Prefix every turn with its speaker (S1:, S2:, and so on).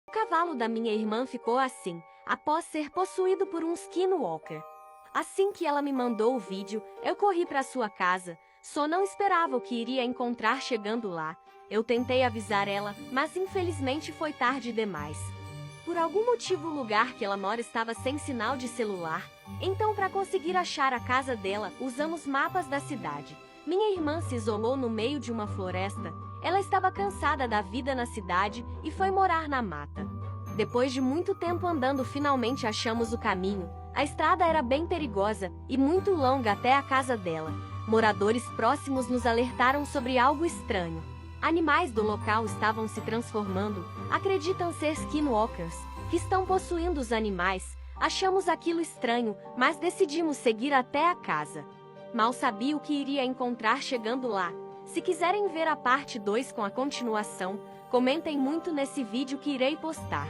S1: O cavalo da minha irmã ficou assim, após ser possuído por um skinwalker. Assim que ela me mandou o vídeo, eu corri para sua casa, só não esperava o que iria encontrar chegando lá. Eu tentei avisar ela, mas infelizmente foi tarde demais. Por algum motivo o lugar que ela mora estava sem sinal de celular, então para conseguir achar a casa dela, usamos mapas da cidade. Minha irmã se isolou no meio de uma floresta, ela estava cansada da vida na cidade e foi morar na mata. Depois de muito tempo andando, finalmente achamos o caminho. A estrada era bem perigosa e muito longa até a casa dela. Moradores próximos nos alertaram sobre algo estranho. Animais do local estavam se transformando, acreditam ser skinwalkers, que estão possuindo os animais. Achamos aquilo estranho, mas decidimos seguir até a casa. Mal sabia o que iria encontrar chegando lá. Se quiserem ver a parte 2 com a continuação, comentem muito nesse vídeo que irei postar.